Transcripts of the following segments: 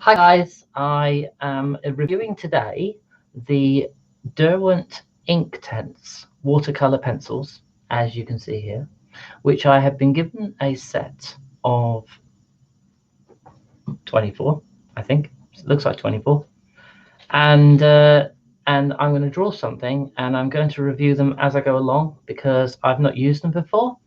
Hi guys, I am reviewing today the Derwent Inktense Watercolor Pencils, as you can see here, which I have been given a set of 24, I think. It looks like 24. And I'm going to draw something, and I'm going to review them as I go along because I've not used them before,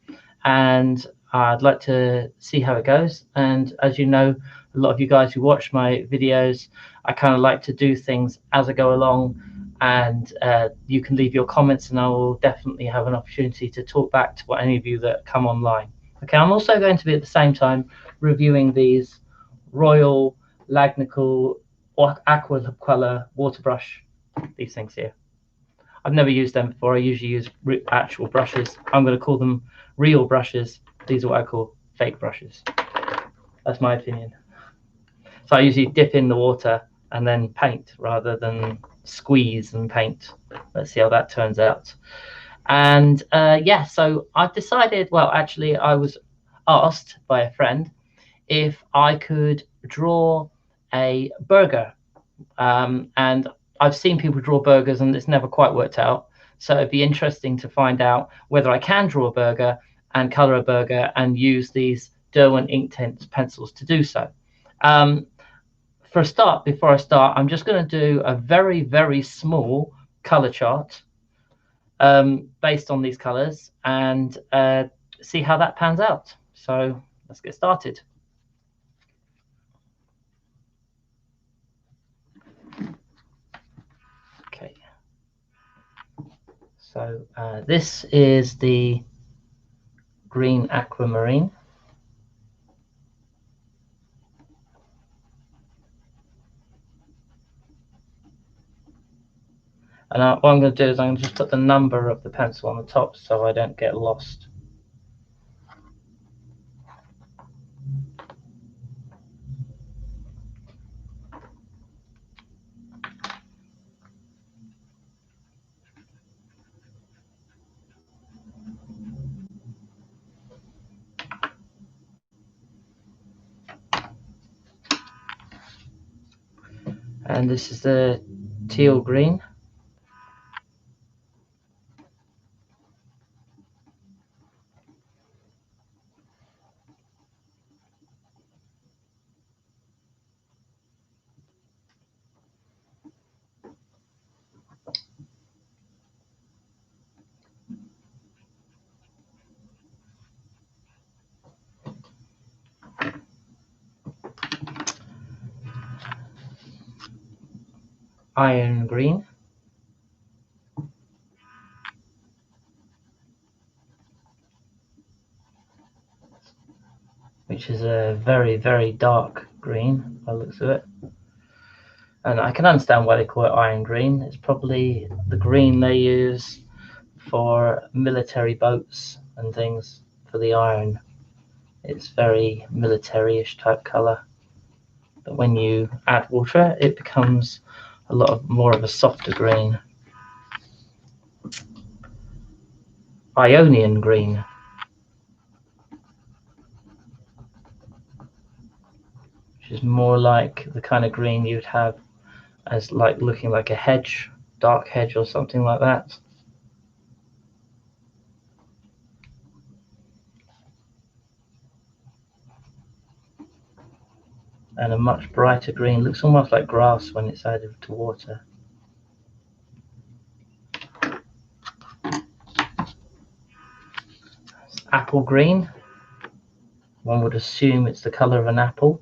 and I'd like to see how it goes. And as you know, a lot of you guys who watch my videos, I kind of like to do things as I go along, and you can leave your comments and I will definitely have an opportunity to talk back to any of you that come online. Okay, I'm also going to be at the same time reviewing these Royal Lagnical Aquacolor water brush, these things here. I've never used them before. I usually use actual brushes. I'm going to call them real brushes. These are what I call fake brushes. That's my opinion. So I usually dip in the water and then paint rather than squeeze and paint. Let's see how that turns out. And yeah, so I've decided, well, actually I was asked by a friend if I could draw a burger. And I've seen people draw burgers and it's never quite worked out. So it'd be interesting to find out whether I can draw a burger and color a burger and use these Derwent Inktense pencils to do so. For a start, before I start, I'm just going to do a very, very small color chart based on these colors and see how that pans out. So let's get started. Okay. So this is the green aquamarine. And what I'm going to do is I'm going to just put the number of the pencil on the top so I don't get lost. And this is the teal green. Iron green. Which is a very, very dark green by the looks of it. And I can understand why they call it iron green. It's probably the green they use for military boats and things for the iron. It's very military-ish type color. But when you add water, it becomes a lot more of a softer green. Ionian green. Which is more like the kind of green you'd have as like looking like a hedge, dark hedge or something like that. And a much brighter green, looks almost like grass when it's added to water. Apple green. One would assume it's the color of an apple.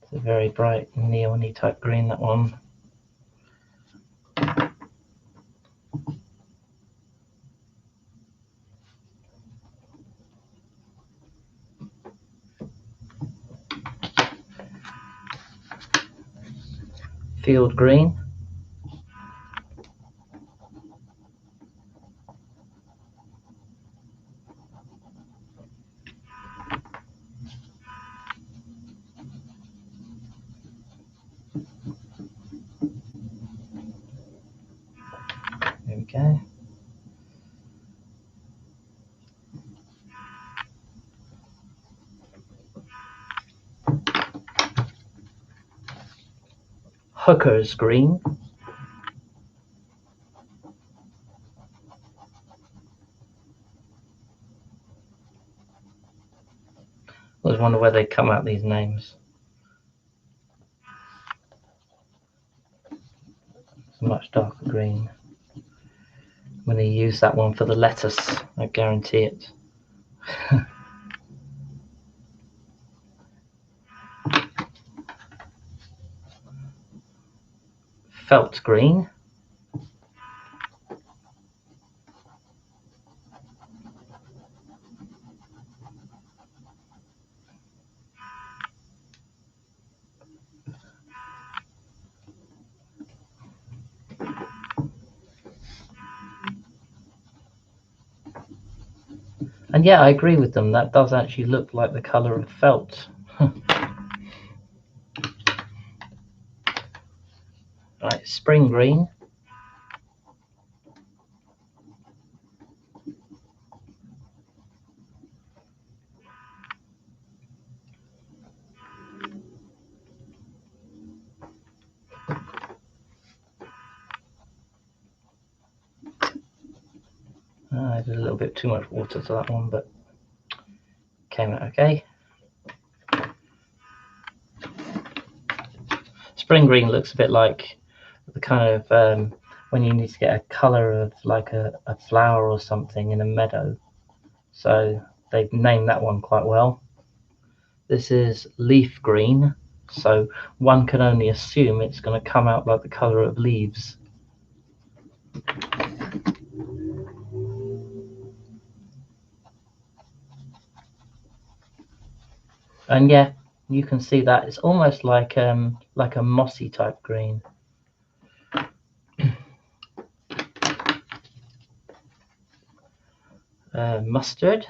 It's a very bright neon-y type green, that one. Field green. go. Hooker's green. I always wonder where they come out these names. It's a much darker green. When they use that one for the lettuce, I guarantee it. Felt green. And yeah, I agree with them. That does actually look like the colour of felt. Right, spring green. I did a little bit too much water to that one, but came out okay. Spring green looks a bit like the kind of when you need to get a colour of like a flower or something in a meadow. So they've named that one quite well. This is leaf green, so one can only assume it's going to come out like the colour of leaves. And yeah, you can see that it's almost like a mossy type green. Mustard.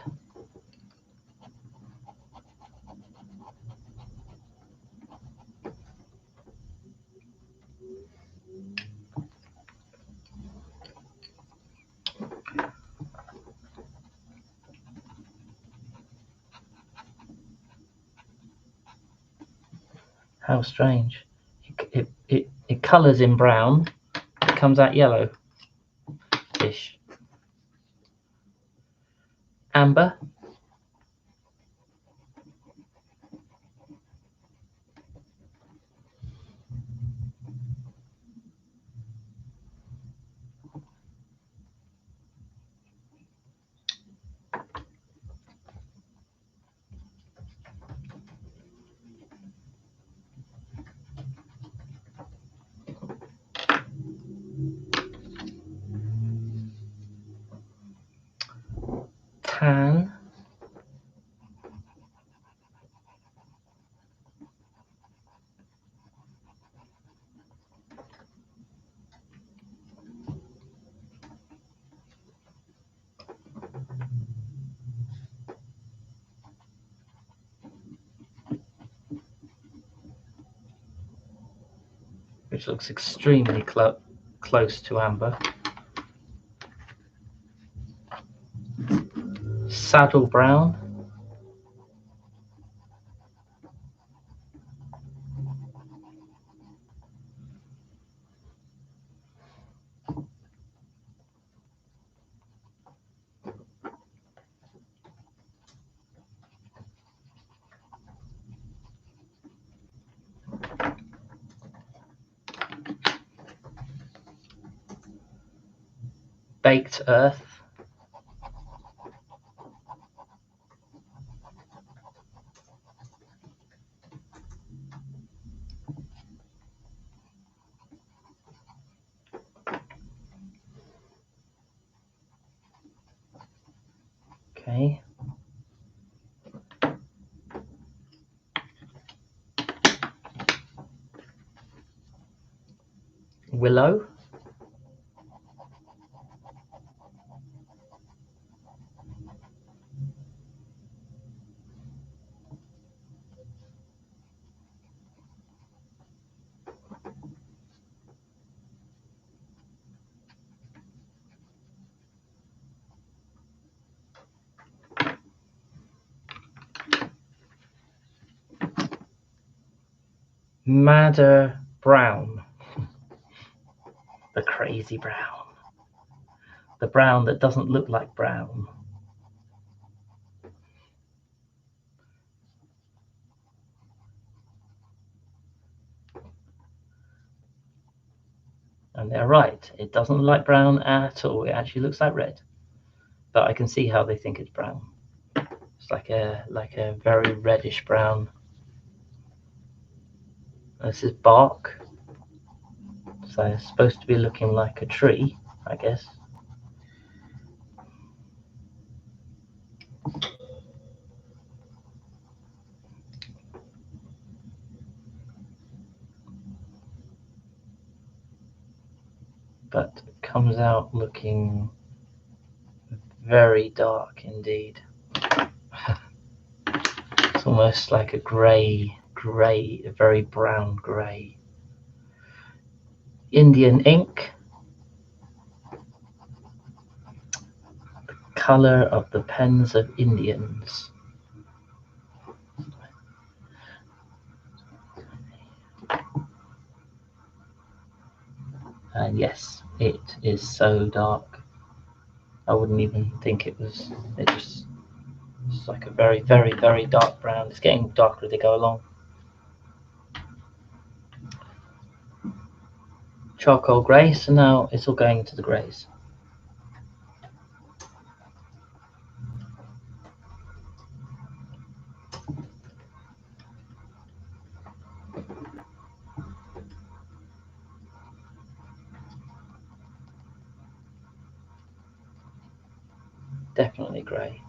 How strange. It colours in brown, it comes out yellow-ish. Amber. Tan. Which looks extremely close to amber. Saddle brown. Baked earth. Okay. Willow. madder brown. The crazy brown. The brown that doesn't look like brown. And they're right. It doesn't look like brown at all. It actually looks like red. But I can see how they think it's brown. It's like a very reddish brown. This is bark. So it's supposed to be looking like a tree, I guess. But it comes out looking very dark indeed. It's almost like a grey, a very brown grey. Indian ink. The colour of the pens of Indians. And yes, it is so dark. I wouldn't even think it was. It's like a very, very, very dark brown. It's getting darker as they go along. Charcoal grey, so now it's all going into the greys. Definitely grey.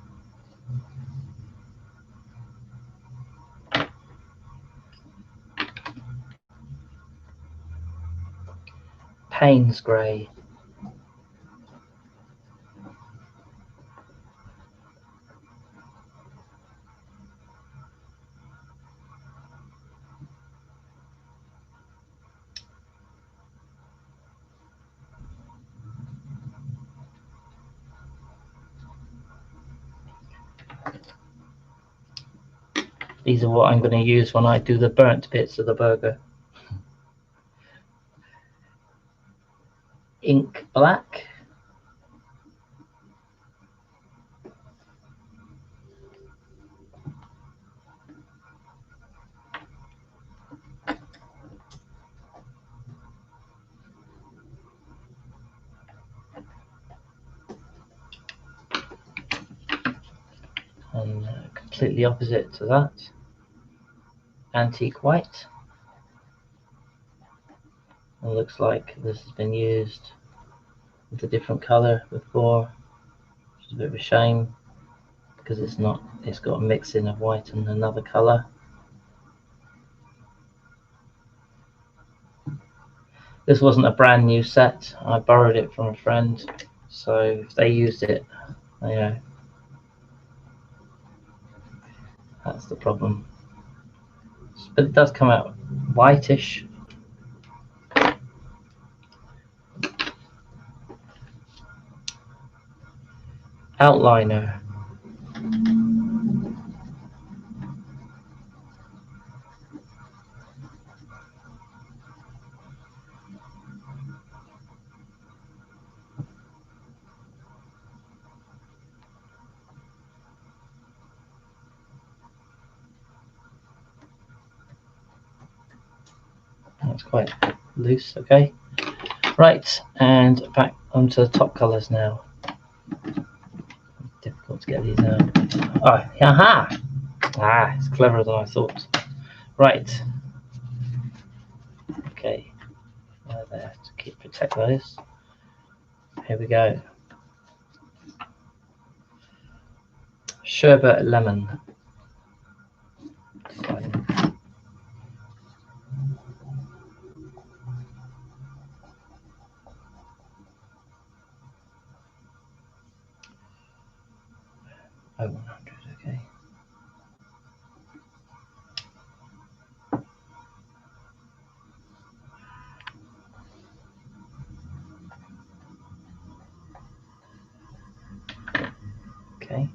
Payne's grey. These are what I'm going to use when I do the burnt bits of the burger. Ink black. And completely opposite to that, antique white. It looks like this has been used with a different colour before, which is a bit of a shame because it's not. It's got a mixing of white and another colour. This wasn't a brand new set. I borrowed it from a friend, so if they used it, you know, that's the problem. But it does come out whitish. Outliner. That's quite loose, okay. Right, and back onto the top colours now. Difficult to get these out. Oh, aha! Ah, it's cleverer than I thought. Right. Okay. There to protect those. Here we go. Sherbet lemon. Oh, 100, okay. Okay.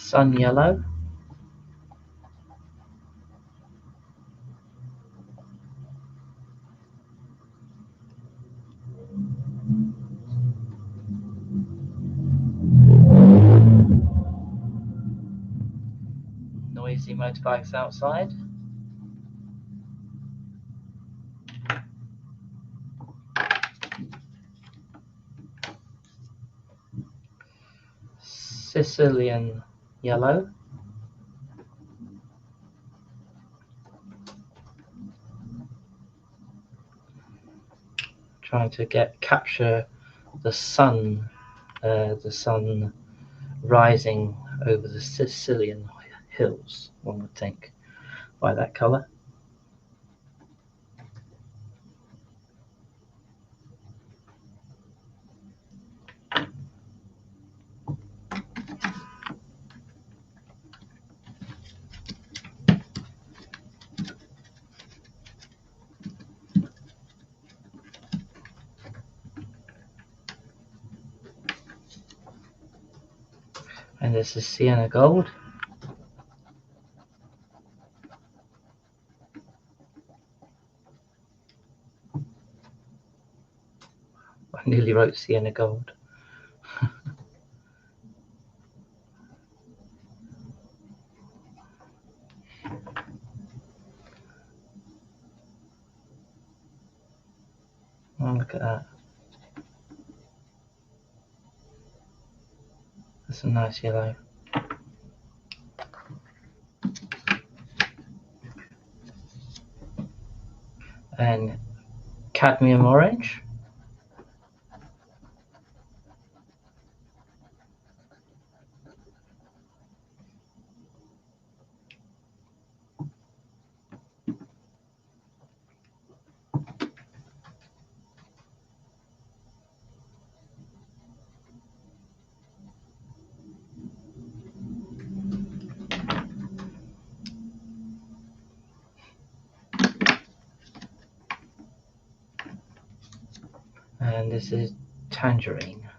sun yellow, noisy motorbikes outside, Sicilian yellow, trying to capture the sun rising over the Sicilian hills, one would think, by that colour. And this is sienna gold. I nearly wrote sienna gold. Oh, look at that. That's a nice yellow. And cadmium orange. And this is tangerine.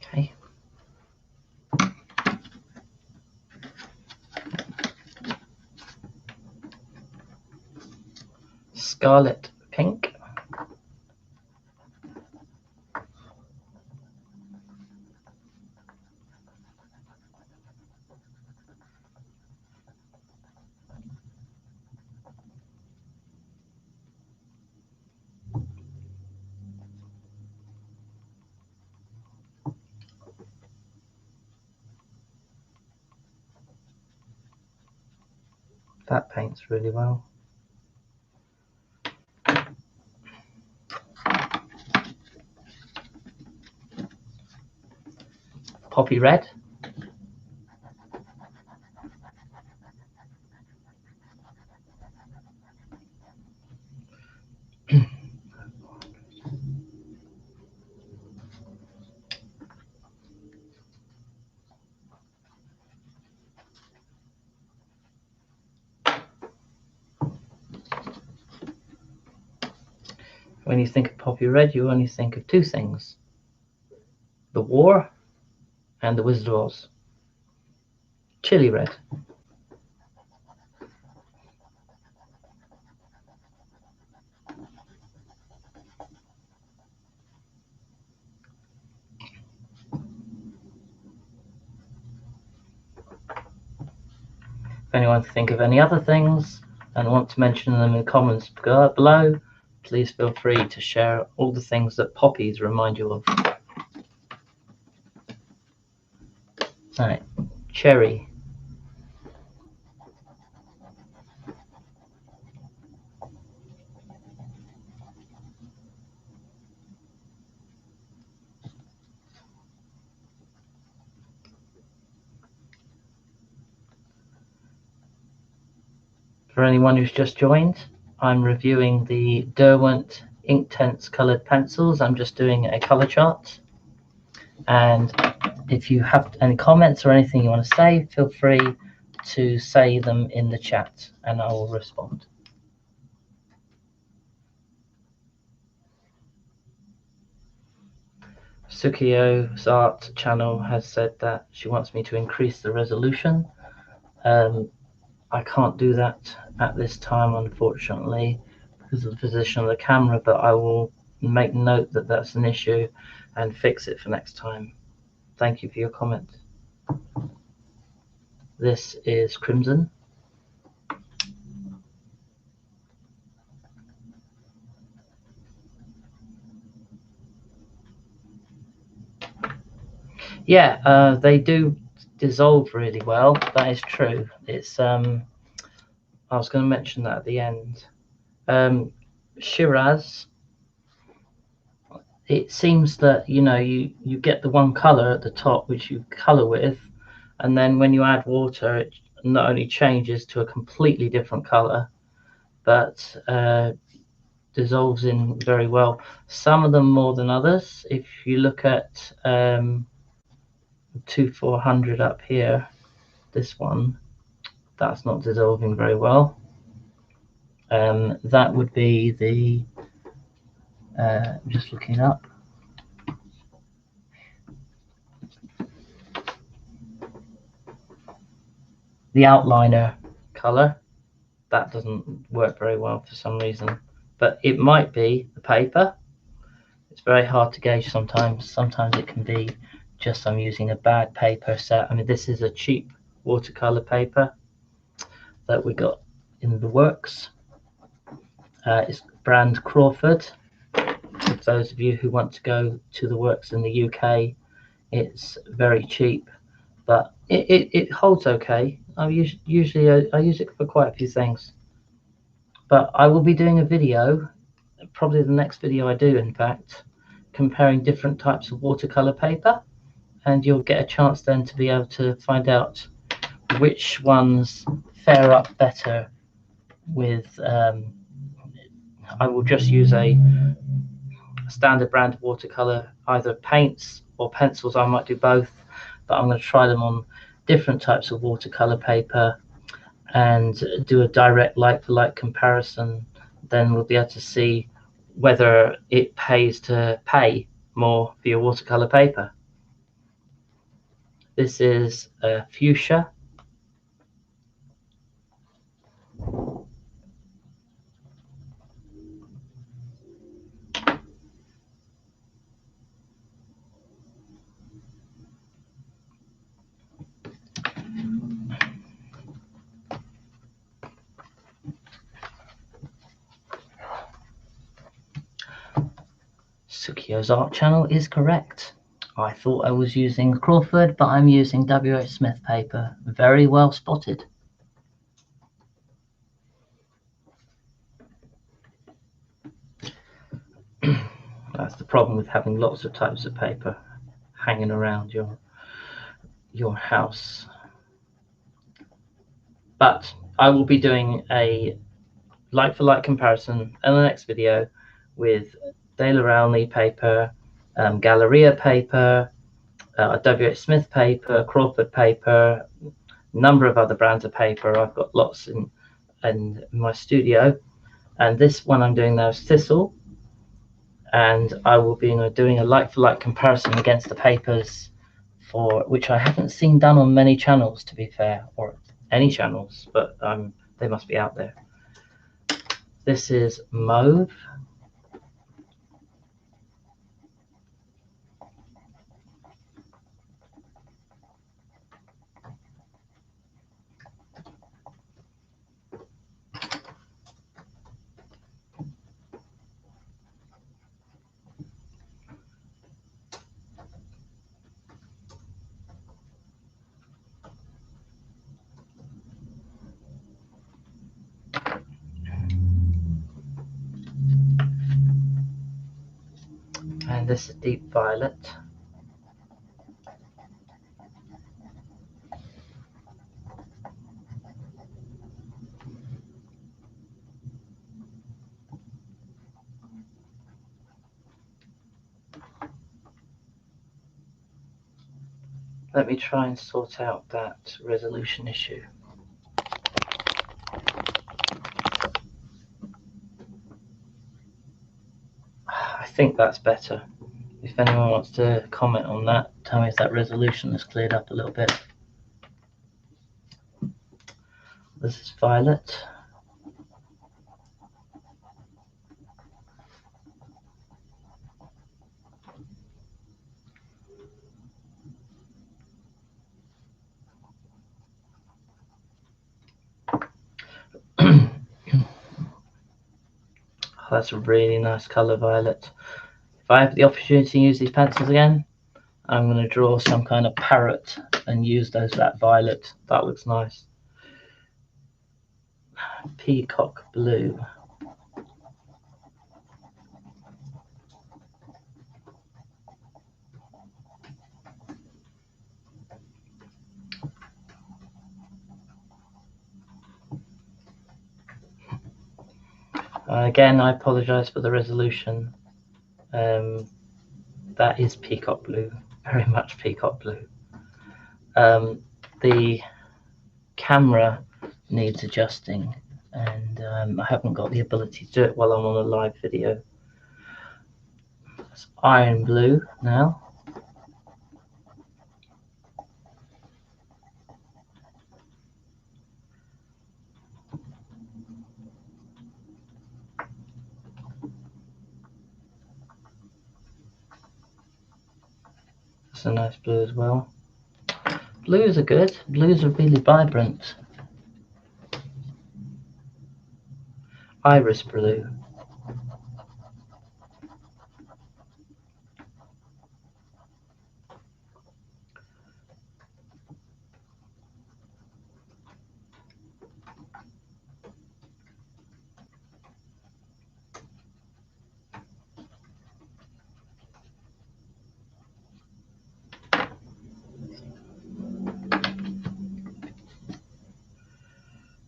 Okay. Scarlet pink. That paints really well. Poppy red. When you think of poppy red, you only think of two things: the war and the Wizard of Oz. Chili red. If anyone think of any other things and want to mention them in the comments below, please feel free to share all the things that poppies remind you of. Right, cherry. For anyone who's just joined, I'm reviewing the Derwent Inktense Coloured Pencils. I'm just doing a colour chart. And if you have any comments or anything you want to say, feel free to say them in the chat and I will respond. Sukio's art channel has said that she wants me to increase the resolution. I can't do that at this time, unfortunately, because of the position of the camera, but I will make note that that's an issue and fix it for next time. Thank you for your comment. This is Crimson. Yeah, they do dissolve really well. That is true. It's I was going to mention that at the end. Shiraz, it seems that you get the one color at the top which you color with, and then when you add water it not only changes to a completely different color but dissolves in very well. Some of them more than others. If you look at 2400 up here, this one, that's not dissolving very well. That would be the just looking up, the outliner color. That doesn't work very well for some reason, but it might be the paper. It's very hard to gauge sometimes. Sometimes it can be just I'm using a bad paper set. I mean, this is a cheap watercolor paper that we got in the works. It's brand Crawford. For those of you who want to go to the works in the UK, it's very cheap, but it holds okay. I use it for quite a few things. But I will be doing a video, probably the next video I do, in fact, comparing different types of watercolor paper, and you'll get a chance then to be able to find out which ones fare up better with. I will just use a standard brand of watercolor, either paints or pencils. I might do both, but I'm going to try them on different types of watercolor paper and do a direct like-for-like comparison. Then we'll be able to see whether it pays to pay more for your watercolor paper. This is fuchsia. Sukio's art channel is correct. I thought I was using Crawford, but I'm using W.H. Smith paper. Very well spotted. That's the problem with having lots of types of paper hanging around your house. But I will be doing a like-for-like comparison in the next video with Daler Rowney paper, Galleria paper, W.H. Smith paper, Crawford paper, a number of other brands of paper. I've got lots in my studio, and this one I'm doing now is Thistle, and I will be doing a like-for-like comparison against the papers for which I haven't seen done on many channels, to be fair, or any channels, but they must be out there. This is Mauve. And this is Deep Violet. Let me try and sort out that resolution issue. I think that's better. If anyone wants to comment on that, tell me if that resolution has cleared up a little bit. This is violet. Oh, that's a really nice colour, violet. If I have the opportunity to use these pencils again, I'm going to draw some kind of parrot and use that violet. That looks nice. Peacock blue. Again, I apologise for the resolution. That is peacock blue, very much peacock blue. The camera needs adjusting, and I haven't got the ability to do it while I'm on a live video. It's iron blue now. It's a nice blue as well. Blues are good. Blues are really vibrant. Iris blue.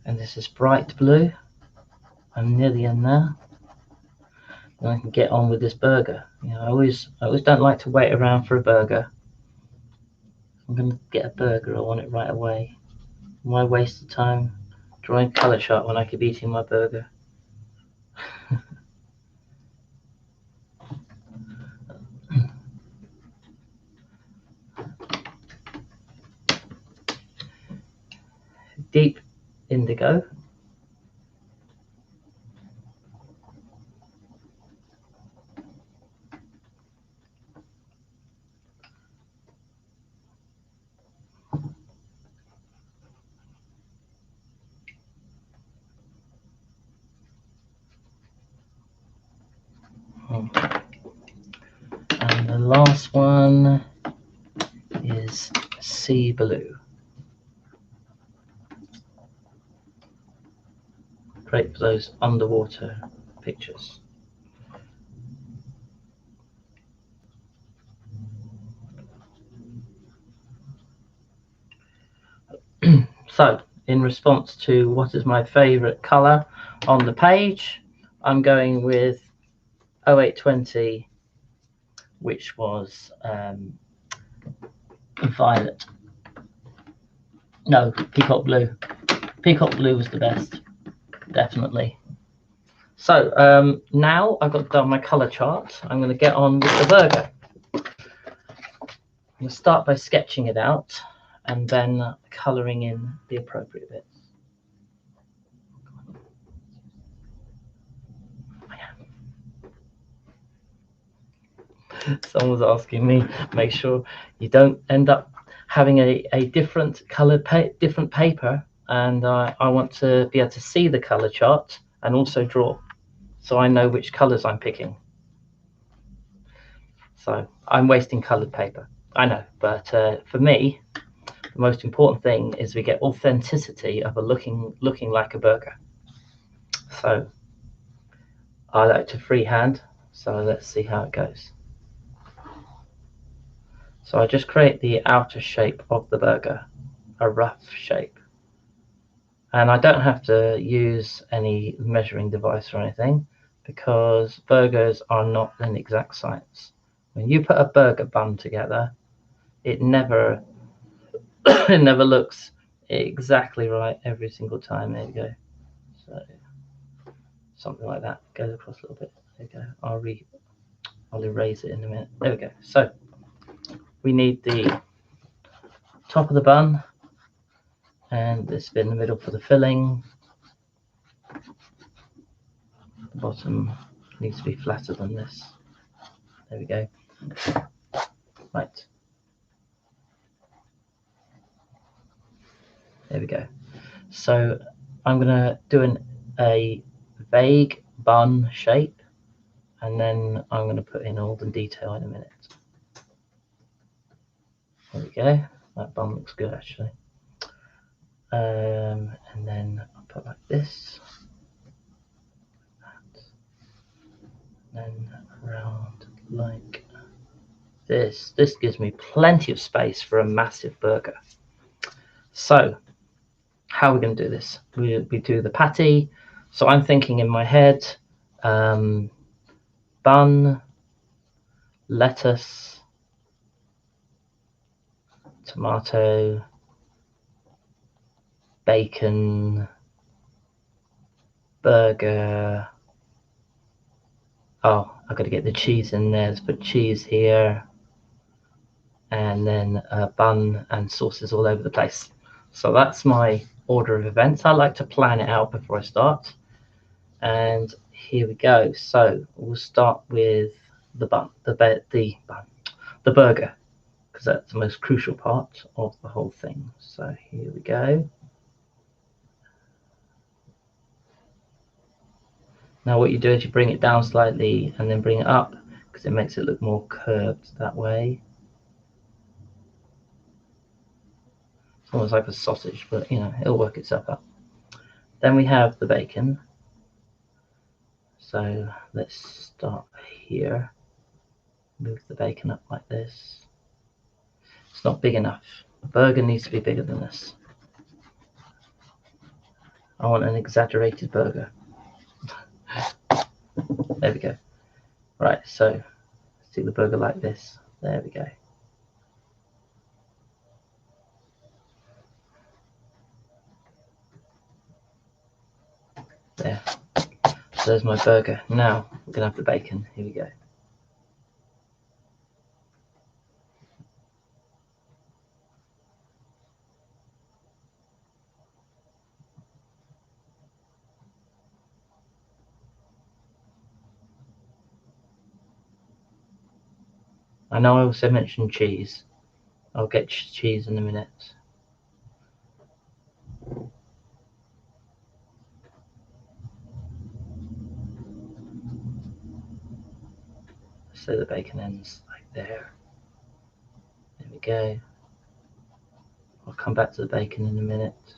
And this is bright blue. I'm nearly in there. And I can get on with this burger. You know, I always don't like to wait around for a burger. I'm going to get a burger, I want it right away. Why waste the time drawing colour chart when I could be eating my burger? Deep indigo. And the last one is sea blue. Great for those underwater pictures. So, in response to what is my favorite color on the page, I'm going with 0820, which was violet. No, peacock blue. Peacock blue was the best, definitely. So now I've got done my color chart, I'm going to get on with the burger. I'm going to start by sketching it out and then coloring in the appropriate bits. Someone's asking me, make sure you don't end up having a different colored different paper, and I want to be able to see the color chart and also draw, so I know which colors I'm picking. So I'm wasting colored paper, I know, but for me, the most important thing is we get authenticity of a looking like a burger. So I like to freehand, so let's see how it goes. So I just create the outer shape of the burger, a rough shape. And I don't have to use any measuring device or anything, because burgers are not an exact science. When you put a burger bun together, it never it never looks exactly right every single time. There you go. So something like that goes across a little bit. There you go. I'll erase it in a minute. There we go. So we need the top of the bun and this bit in the middle for the filling. The bottom needs to be flatter than this. There we go. Right. There we go. So I'm going to do a vague bun shape, and then I'm going to put in all the detail in a minute. There we go. That bun looks good actually. And then I'll put like this. Then around like this. This gives me plenty of space for a massive burger. So how are we going to do this? We do the patty. So I'm thinking in my head, bun, lettuce, tomato, bacon, burger. Oh, I've got to get the cheese in there. Let's put cheese here. And then bun and sauces all over the place. So that's my order of events. I like to plan it out before I start. And here we go. So we'll start with the bun, the burger, because that's the most crucial part of the whole thing. So here we go. Now what you do is you bring it down slightly and then bring it up, because it makes it look more curved that way. It's almost like a sausage, but you know, it'll work itself out. Then we have the bacon. So let's start here. Move the bacon up like this. It's not big enough. The burger needs to be bigger than this. I want an exaggerated burger. There we go. Right, so let's do the burger like this. There we go. There. So there's my burger. Now we're going to have the bacon. Here we go. I know I also mentioned cheese. I'll get cheese in a minute. So the bacon ends like there. There we go. I'll come back to the bacon in a minute.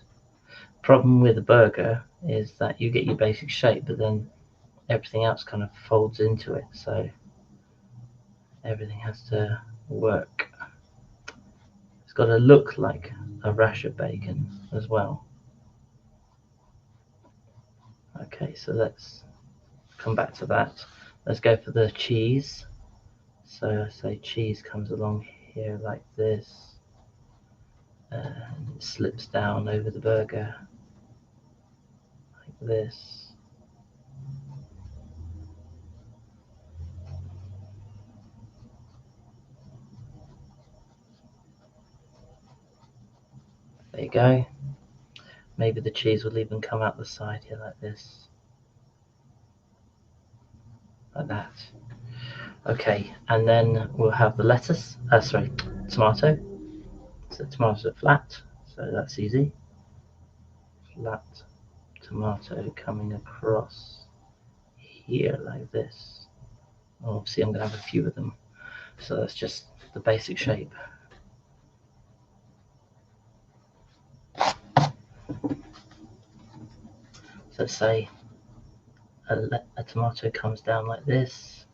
Problem with a burger is that you get your basic shape, but then everything else kind of folds into it. So everything has to work. It's got to look like a rash of bacon as well. Okay, so let's come back to that. Let's go for the cheese. So I say cheese comes along here like this, and it slips down over the burger like this. There you go. Maybe the cheese will even come out the side here like this. Like that. Okay, and then we'll have the lettuce, tomato. So tomatoes are flat, so that's easy. Flat tomato coming across here like this. Obviously I'm going to have a few of them, so that's just the basic shape. So say a tomato comes down like this,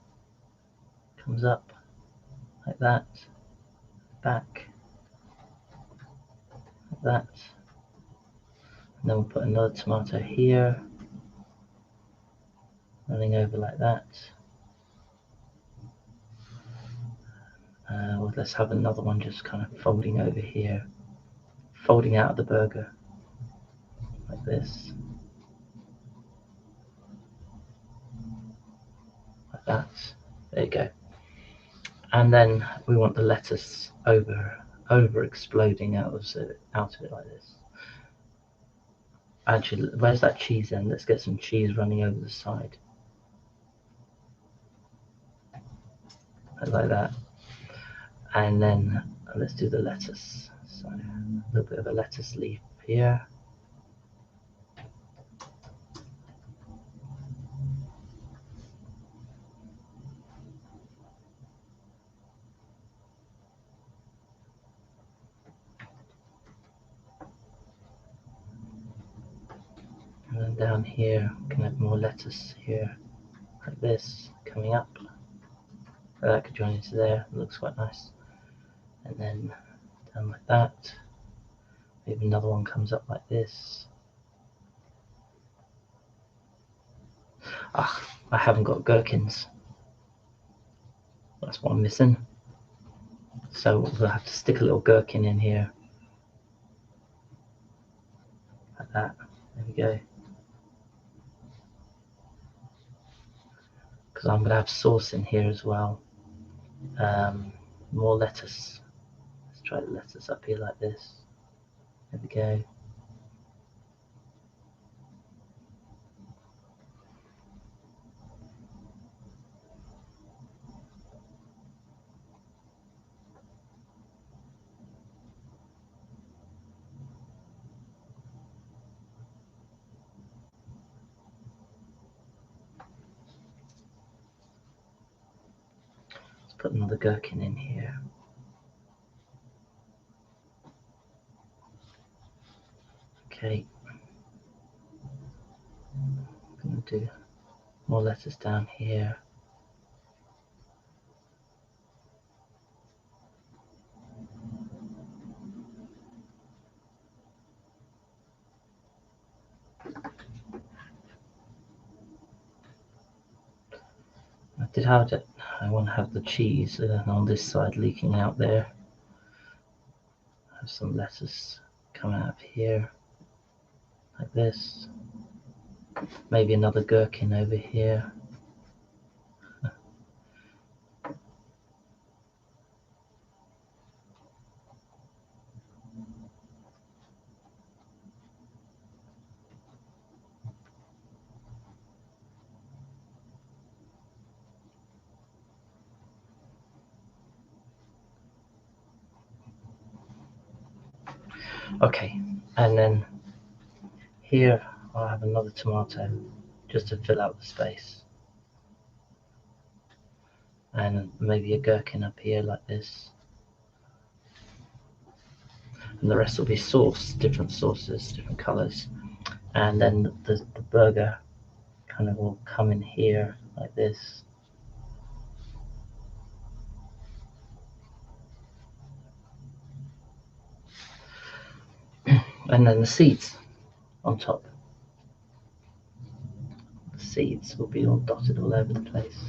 comes up like that, back like that, and then we'll put another tomato here, running over like that. Well, let's have another one just kind of folding over here folding out of the burger like this, like that. There you go. And then we want the lettuce over exploding out of it like this. Actually, where's that cheese then? Let's get some cheese running over the side. Like that. And then let's do the lettuce. So a little bit of a lettuce leaf here. And then down here, we can have more lettuce here, like this, coming up. So that could join into there, it looks quite nice. And then down like that. Maybe another one comes up like this. Ah, I haven't got gherkins. That's what I'm missing. So we'll have to stick a little gherkin in here. Like that. There we go. Because I'm going to have sauce in here as well. More lettuce. Let's try the lettuce up here like this. There we go. Let's put another gherkin in here. Okay. I'm going to do more lettuce down here. I want to have the cheese on this side leaking out there. Have some lettuce coming out of here, like this. Maybe another gherkin over here. Okay, and then here I'll have another tomato just to fill out the space. And maybe a gherkin up here like this. And the rest will be sauce, different sauces, different colours. And then the burger kind of will come in here like this. And then the seeds on top. The seeds will be all dotted all over the place.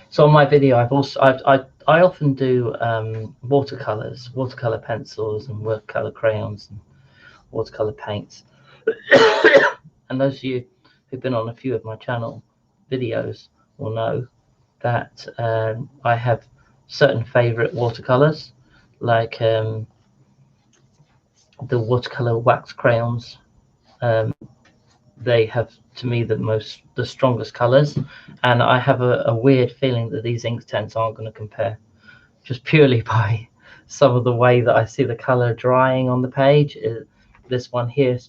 So on my video, I often do watercolor pencils, and watercolor crayons, and watercolor paints. And those of you who've been on a few of my channel videos will know that I have certain favorite watercolors, like the watercolor wax crayons. They have, to me, the strongest colors, and I have a weird feeling that these Inktense aren't going to compare, just purely by some of the way that I see the color drying on the page. This one here,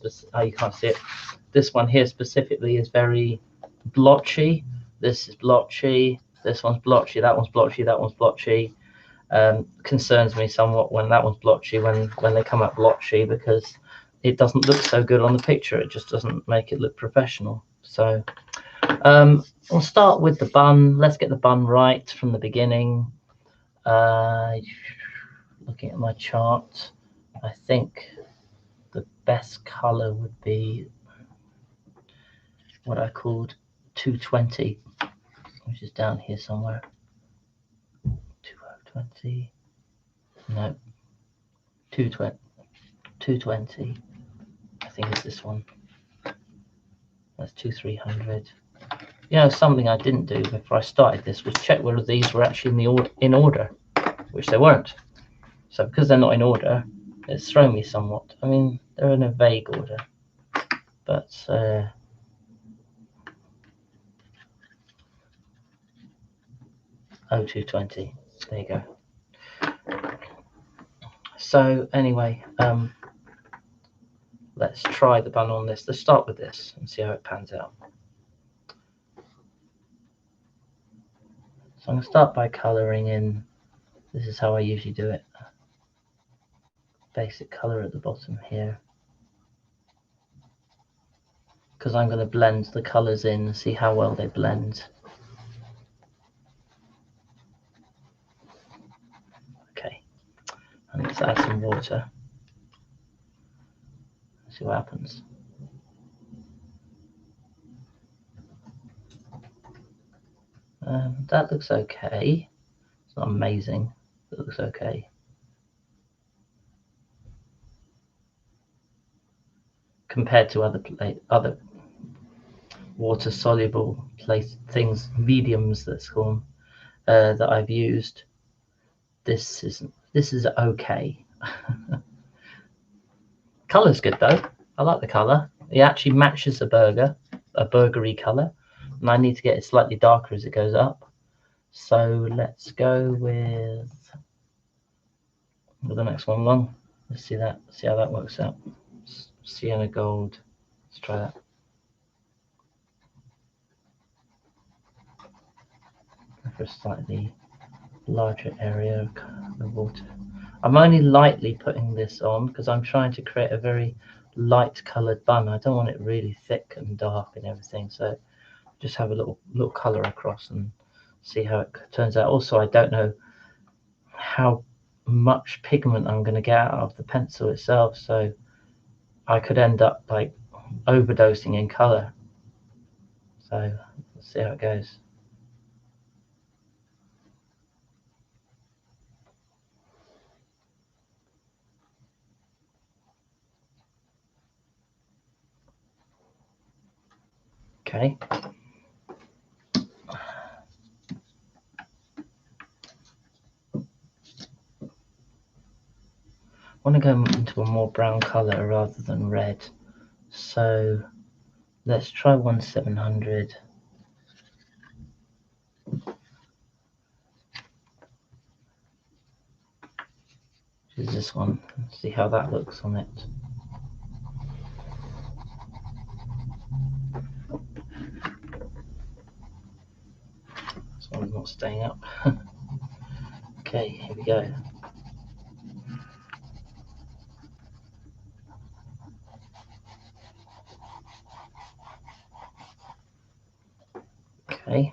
you can't see it. This one here specifically is very blotchy. This is blotchy. This one's blotchy. That one's blotchy. That one's blotchy. Concerns me somewhat when that one's blotchy, when they come up blotchy, because it doesn't look so good on the picture. It just doesn't make it look professional. So we'll start with the bun. Let's get the bun right from the beginning. Looking at my chart, I think the best color would be what I called 220, which is down here somewhere. 2020, no, 220, 220, I think it's this one. That's 2300. You know, something I didn't do before I started this was check whether these were actually in order, which they weren't. So because they're not in order, it's thrown me somewhat. I mean, they're in a vague order, but 0220. There you go. So anyway, let's try the bun on this. Let's start with this and see how it pans out. So I'm going to start by colouring in. This is how I usually do it. Basic colour at the bottom here. Because I'm going to blend the colours in and see how well they blend. Okay, and let's add some water. See what happens. That looks okay. It's not amazing, but it looks okay. Compared to other water-soluble things, mediums, let's call them, that I've used, this is okay. Colour's good though. I like the colour. It actually matches a burgery colour, and I need to get it slightly darker as it goes up. So let's go with the next one along. Let's see how that works out. Sienna gold. Let's try that. For a slightly larger area of water. I'm only lightly putting this on because I'm trying to create a very light coloured bun. I don't want it really thick and dark and everything. So just have a little colour across and see how it turns out. Also, I don't know how much pigment I'm going to get out of the pencil itself, so I could end up like overdosing in colour. So let's see how it goes. Okay. I want to go into a more brown colour rather than red. So let's try 1700. Which is this one. See how that looks on it. This one's not staying up. Okay, here we go. Okay.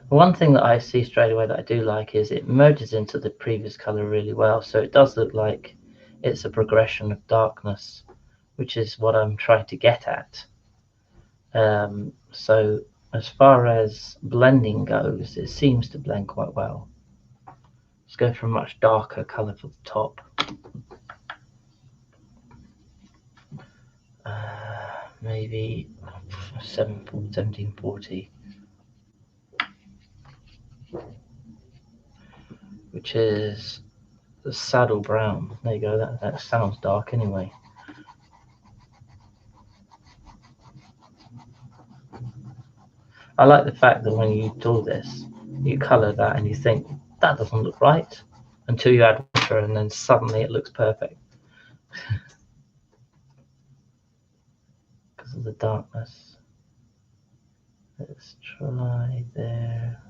One thing that I see straight away that I do like is it merges into the previous color really well, so it does look like it's a progression of darkness, which is what I'm trying to get at. So as far as blending goes, it seems to blend quite well. Let's go for a much darker color for the top. Maybe 1740. Which is the saddle brown. There you go, that sounds dark anyway. I like the fact that when you do this, you colour that and you think, that doesn't look right, until you add water and then suddenly it looks perfect. Because of the darkness. Let's try there.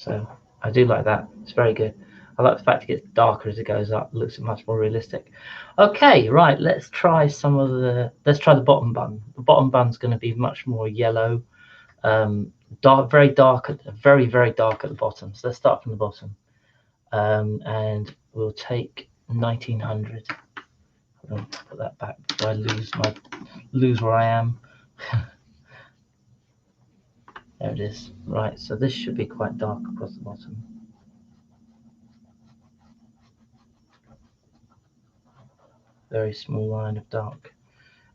So I do like that. It's very good. I like the fact it gets darker as it goes up. It looks much more realistic. Okay, right. Let's try some of the. Let's try the bottom bun. The bottom bun's going to be much more yellow, dark, very dark, very dark at the bottom. So let's start from the bottom, and we'll take 1900. I'll put that back before I lose where I am. There it is. Right. So this should be quite dark across the bottom. Very small line of dark,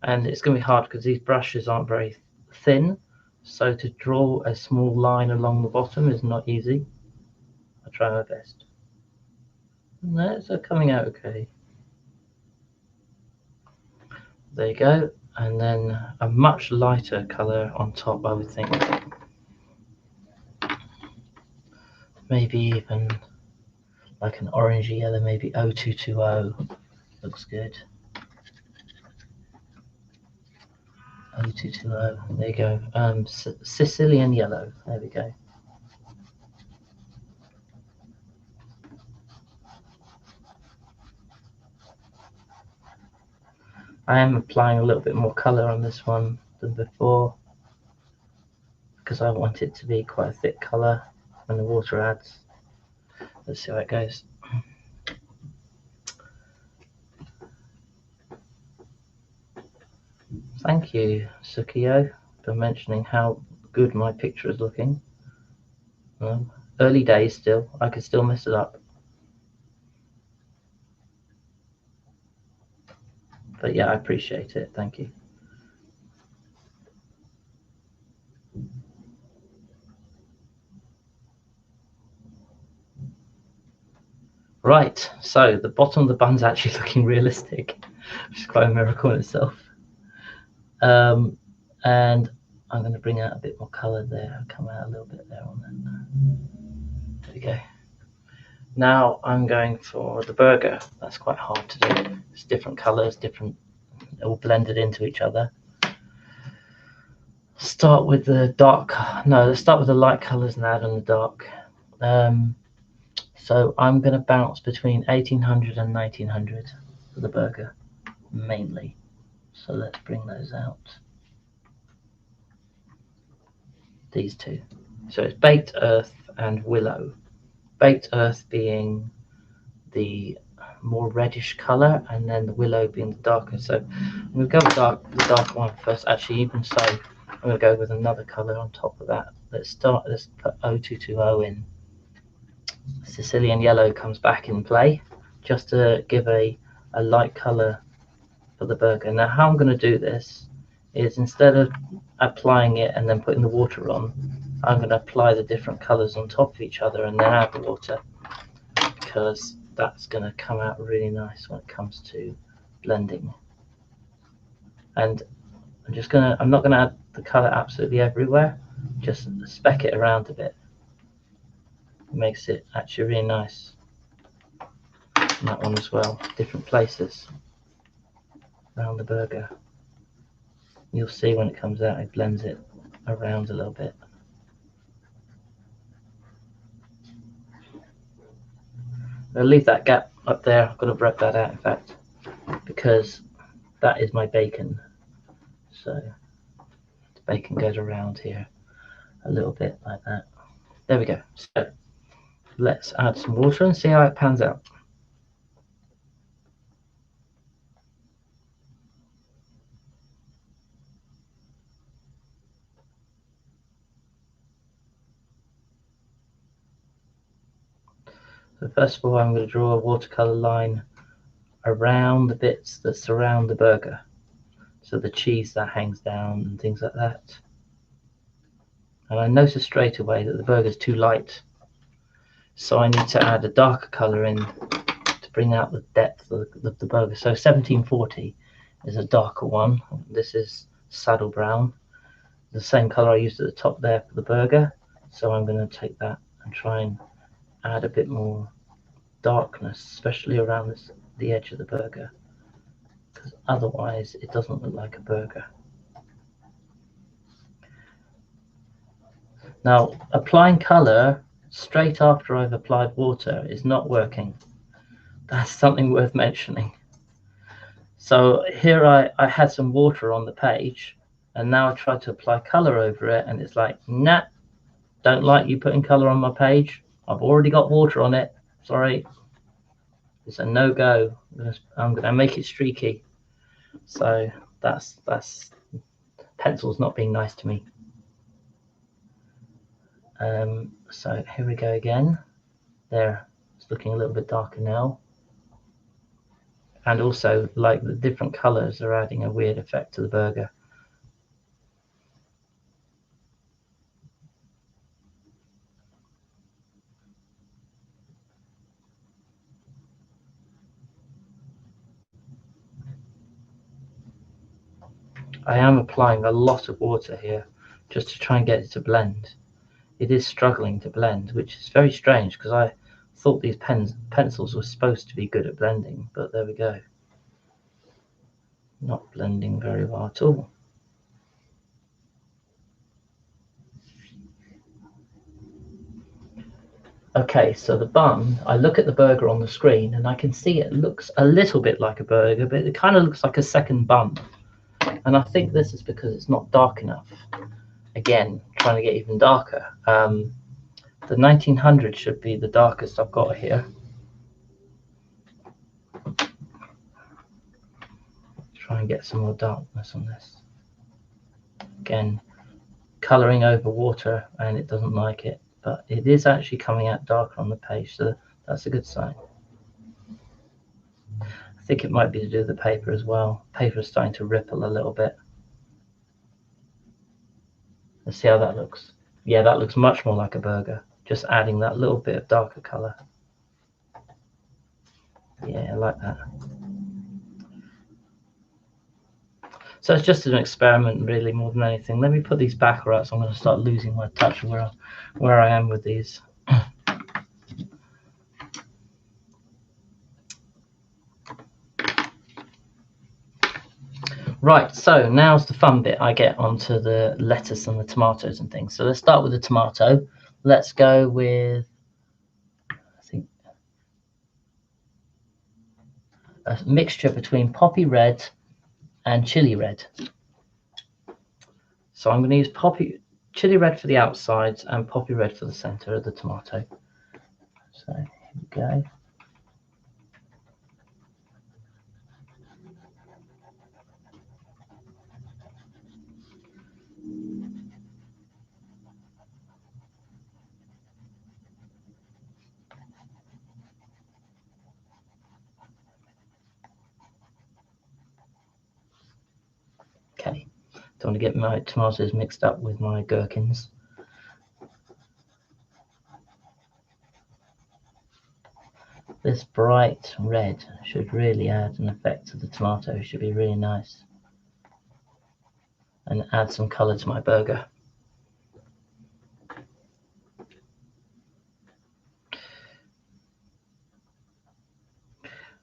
and it's going to be hard because these brushes aren't very thin, so to draw a small line along the bottom is not easy. I'll try my best. No, it's coming out okay. There you go, and then a much lighter color on top, I would think. Maybe even like an orangey yellow, maybe 0220 looks good. 0220, there you go. Sicilian yellow, there we go. I am applying a little bit more color on this one than before because I want it to be quite a thick color when the water adds. Let's see how it goes. Thank you, Sukiyo, for mentioning how good my picture is looking. Early days still, I could still mess it up. But yeah, I appreciate it, thank you. Right, so the bottom of the bun's actually looking realistic, which is quite a miracle in itself. And I'm going to bring out a bit more color there, come out a little bit there on that. There we go. Now I'm going for the burger. That's quite hard to do. It's different colors, all blended into each other. Start with the dark. No, let's start with the light colors and add on the dark. So I'm going to bounce between 1800 and 1900 for the burger, mainly. So let's bring those out. These two. So it's Baked Earth and Willow. Baked Earth being the more reddish color, and then the Willow being the darker. So I'm going to go with the dark one first. Actually, even so, I'm going to go with another color on top of that. Let's put 0220 in. Sicilian yellow comes back in play, just to give a light color for the burger. Now, how I'm going to do this is, instead of applying it and then putting the water on, I'm going to apply the different colors on top of each other and then add the water, because that's going to come out really nice when it comes to blending. And I'm not going to add the color absolutely everywhere, just speck it around a bit. It makes it actually really nice. And that one as well, different places around the burger. You'll see when it comes out, it blends it around a little bit. I'll leave that gap up there. I've got to rip that out, in fact, because that is my bacon. So the bacon goes around here a little bit like that. There we go. So let's add some water and see how it pans out. So first of all, I'm going to draw a watercolor line around the bits that surround the burger. So the cheese that hangs down and things like that. And I noticed straight away that the burger's too light. So I need to add a darker color in to bring out the depth of the burger. So 1740 is a darker one. This is saddle brown, the same color I used at the top there for the burger. So I'm going to take that and try and add a bit more darkness, especially around the edge of the burger, because otherwise it doesn't look like a burger. Now, applying color straight after I've applied water is not working. That's something worth mentioning. So here I had some water on the page, and now I tried to apply color over it, and it's like, nah, don't like you putting color on my page. I've already got water on it. Sorry. It's a no-go. I'm going to make it streaky. So that's pencils not being nice to me. So here we go again. There, it's looking a little bit darker now. And also, like, the different colors are adding a weird effect to the burger. I am applying a lot of water here just to try and get it to blend. It is struggling to blend, which is very strange because I thought these pencils were supposed to be good at blending, but there we go. Not blending very well at all. Okay, so the bun, I look at the burger on the screen and I can see it looks a little bit like a burger, but it kind of looks like a second bun. And I think this is because it's not dark enough. Again, trying to get even darker. The 1900 should be the darkest I've got here. Try and get some more darkness on this. Again, coloring over water and it doesn't like it, but it is actually coming out darker on the page, so that's a good sign. I think it might be to do with the paper as well. Paper is starting to ripple a little bit. Let's see how that looks. Yeah, that looks much more like a burger, just adding that little bit of darker color. Yeah, I like that. So it's just an experiment, really, more than anything. Let me put these back, or else I'm going to start losing my touch of where I am with these. Right, so now's the fun bit. I get onto the lettuce and the tomatoes and things. So let's start with the tomato. Let's go with, I think, a mixture between poppy red and chili red. So I'm going to use chili red for the outsides and poppy red for the center of the tomato. So here we go. Okay, don't want to get my tomatoes mixed up with my gherkins. This bright red should really add an effect to the tomato. It should be really nice and add some color to my burger.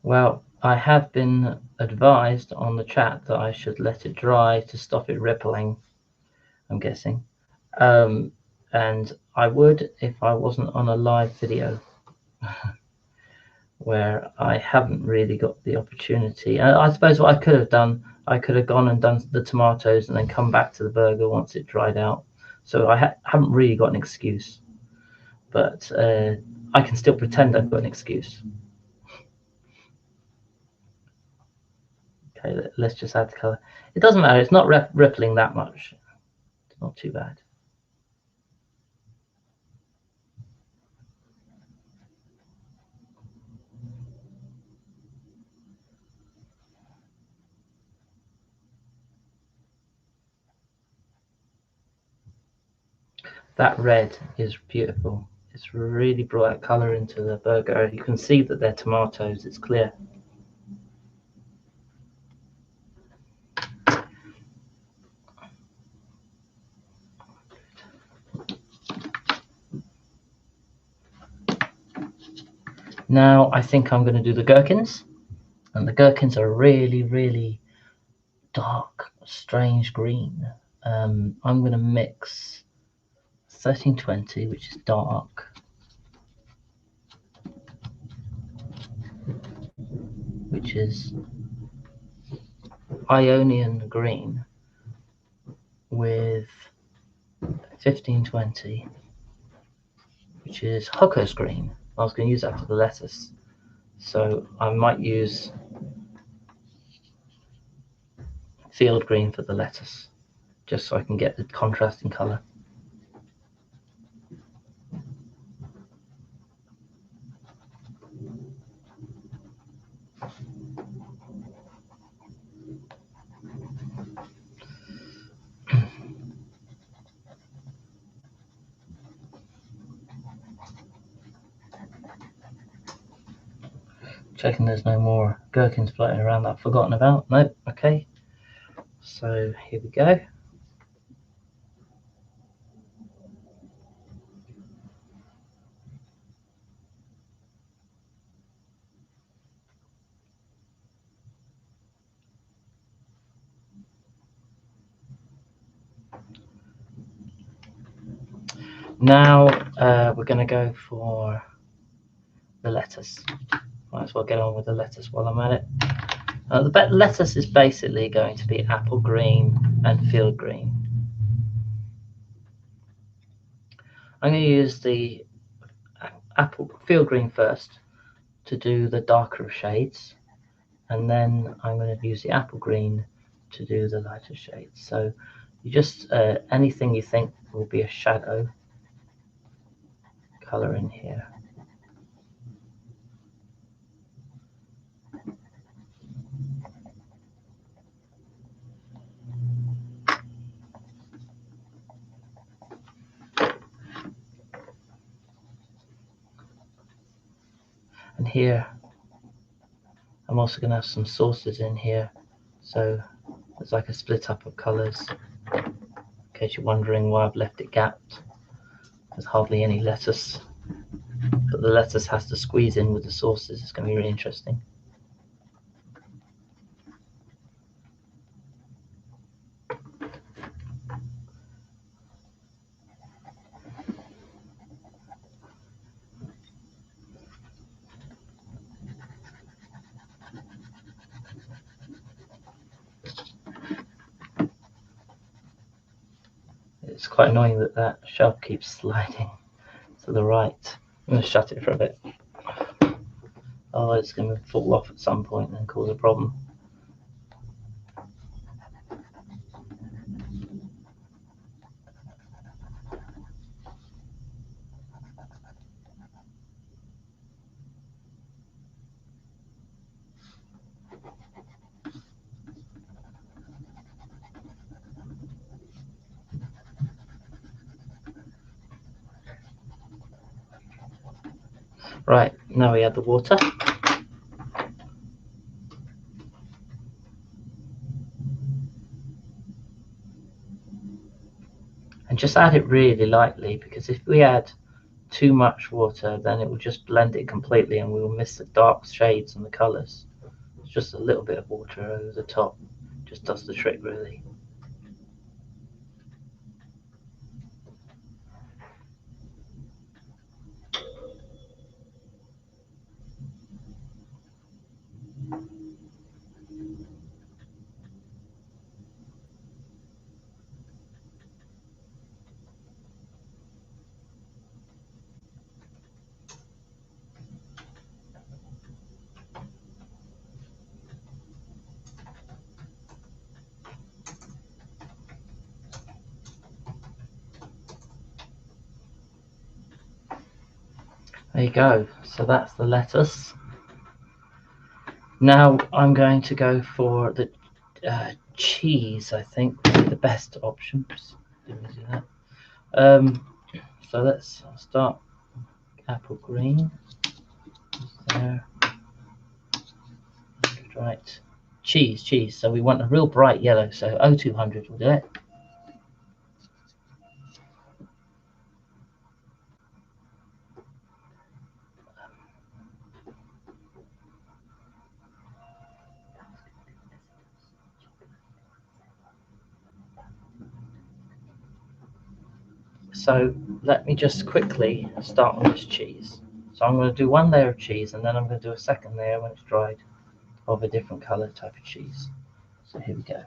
Well, I have been advised on the chat that I should let it dry to stop it rippling, I'm guessing. And I would if I wasn't on a live video where I haven't really got the opportunity. I suppose what I could have done, I could have gone and done the tomatoes and then come back to the burger once it dried out. So I haven't really got an excuse, but I can still pretend I've got an excuse. Okay, let's just add the color. It doesn't matter. It's not rippling that much. It's not too bad. That red is beautiful. It's really brought that color into the burger. You can see that they're tomatoes. It's clear. Now I think I'm going to do the gherkins, and the gherkins are really, really dark, strange green. I'm going to mix 1320, which is dark, which is Ionian green with 1520, which is Hoko's green. I was going to use that for the lettuce, so I might use field green for the lettuce, just so I can get the contrast in colour. Checking there's no more gherkins floating around that I've forgotten about. Nope, okay. So here we go. Now we're going to go for the lettuce. Might as well get on with the lettuce while I'm at it. The lettuce is basically going to be apple green and field green. I'm going to use the apple field green first to do the darker shades, and then I'm going to use the apple green to do the lighter shades. So you just anything you think will be a shadow, color in here. And here I'm also going to have some sources in here, so there's like a split up of colors, in case you're wondering why I've left it gapped. There's hardly any lettuce, but the lettuce has to squeeze in with the sources. It's going to be really interesting. It's quite annoying that that shelf keeps sliding to the right. I'm going to shut it for a bit. Otherwise it's going to fall off at some point and cause a problem. Right, now we add the water. And just add it really lightly, because if we add too much water, then it will just blend it completely and we will miss the dark shades and the colours. It's just a little bit of water over the top, just does the trick really. There you go, so that's the lettuce. Now I'm going to go for the cheese, I think would be the best option. Didn't do that. So let's start apple green. There. Right. Cheese. So we want a real bright yellow, so 0200 will do it. So let me just quickly start on this cheese. So I'm going to do one layer of cheese, and then I'm going to do a second layer when it's dried of a different color type of cheese. So here we go.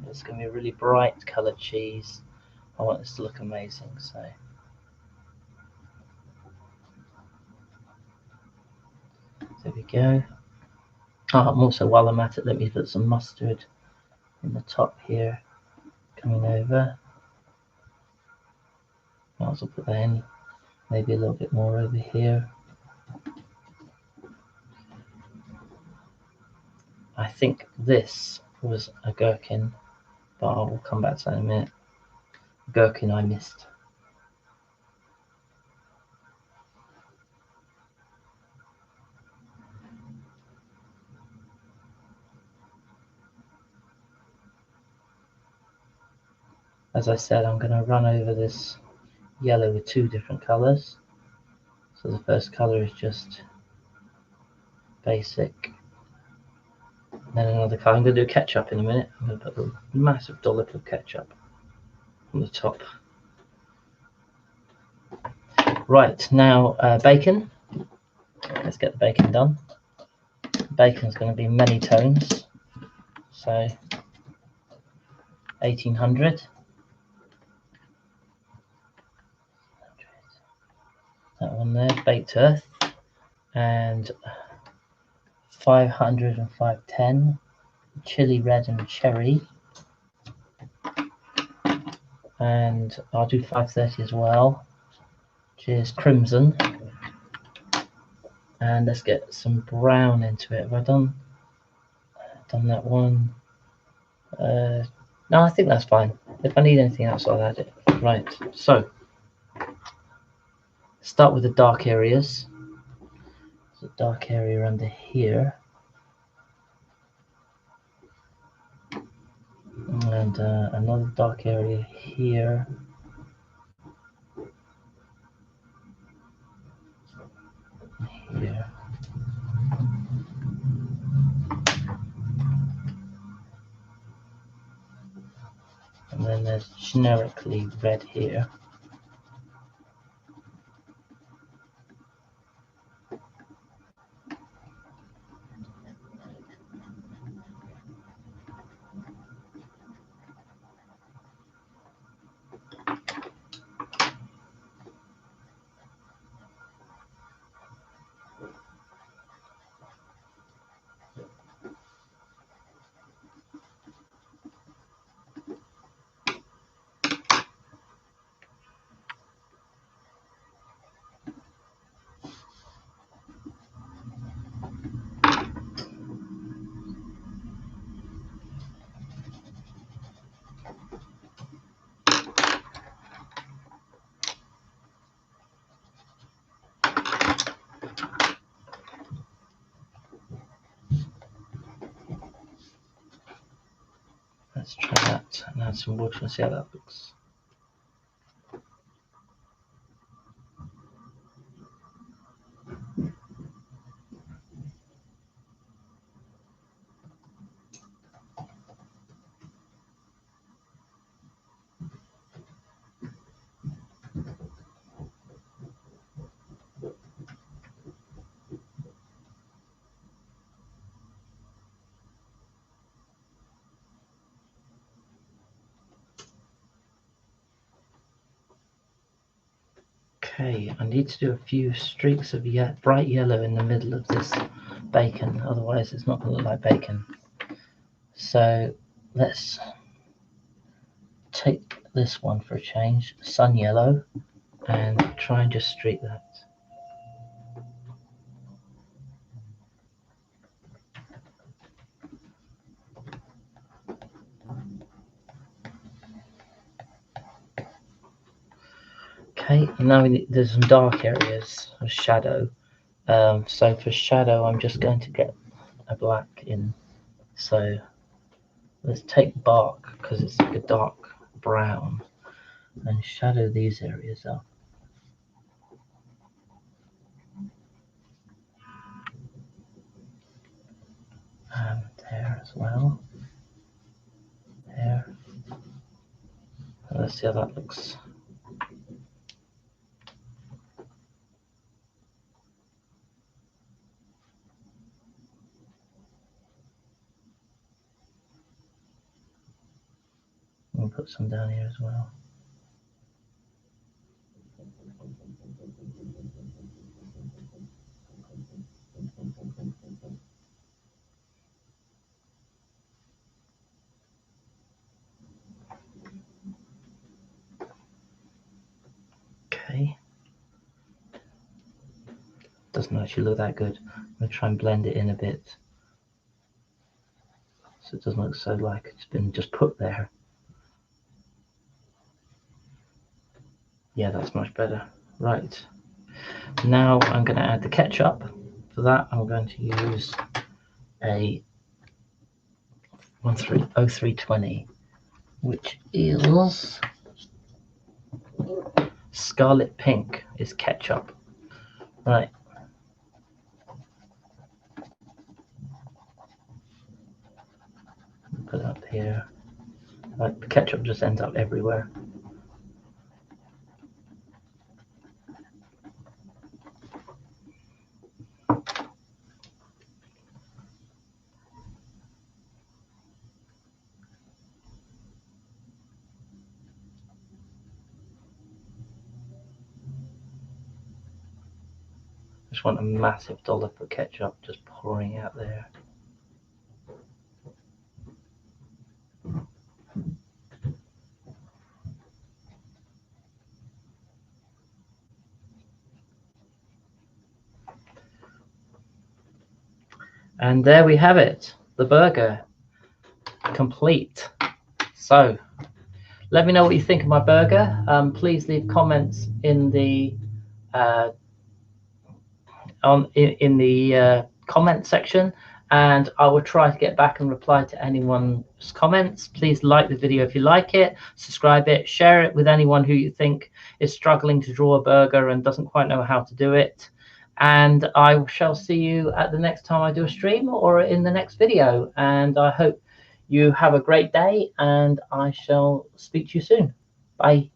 It's going to be a really bright coloured cheese. I want this to look amazing, so there we go. I'm also, while I'm at it, let me put some mustard in the top here, coming over. Might as well put that in, maybe a little bit more over here. I think this was a gherkin, but I will come back to that in a minute. Gherkin I missed. As I said, I'm going to run over this yellow with two different colours. So the first colour is just basic. Then another colour. I'm going to do ketchup in a minute. I'm going to put a massive dollop of ketchup on the top. Right, now bacon. Let's get the bacon done. Bacon's going to be many tones. So 1800. That one there, baked earth. And 500 and 510. Chili red and cherry. And I'll do 530 as well, which is crimson. And let's get some brown into it. Have I done that one? No, I think that's fine. If I need anything else, I'll add it. Right, so start with the dark areas. There's a dark area under here. And another dark area here. Here. And then there's generically red here. Let's try that and add some water and see how that looks. Okay, I need to do a few streaks of bright yellow in the middle of this bacon, otherwise it's not going to look like bacon. So let's take this one for a change, sun yellow, and try and just streak that. Okay, and now there's some dark areas of shadow, So for shadow, I'm just going to get a black in. So let's take bark, because it's like a dark brown, and shadow these areas up. And there as well. There. Let's see how that looks. We'll put some down here as well. Okay. Doesn't actually look that good. I'm going to try and blend it in a bit, so it doesn't look so like it's been just put there. Yeah, that's much better. Right. Now I'm going to add the ketchup. For that, I'm going to use a 0320, which is Scarlet Pink is ketchup. Right. Put it up here. Like the ketchup just ends up everywhere. Just want a massive dollop of ketchup just pouring out there. And there we have it, the burger, complete. So let me know what you think of my burger. Please leave comments in the comment section, and I will try to get back and reply to anyone's comments. Please like the video if you like it, subscribe it, share it with anyone who you think is struggling to draw a burger and doesn't quite know how to do it. And I shall see you at the next time I do a stream or in the next video. And I hope you have a great day, and I shall speak to you soon. Bye.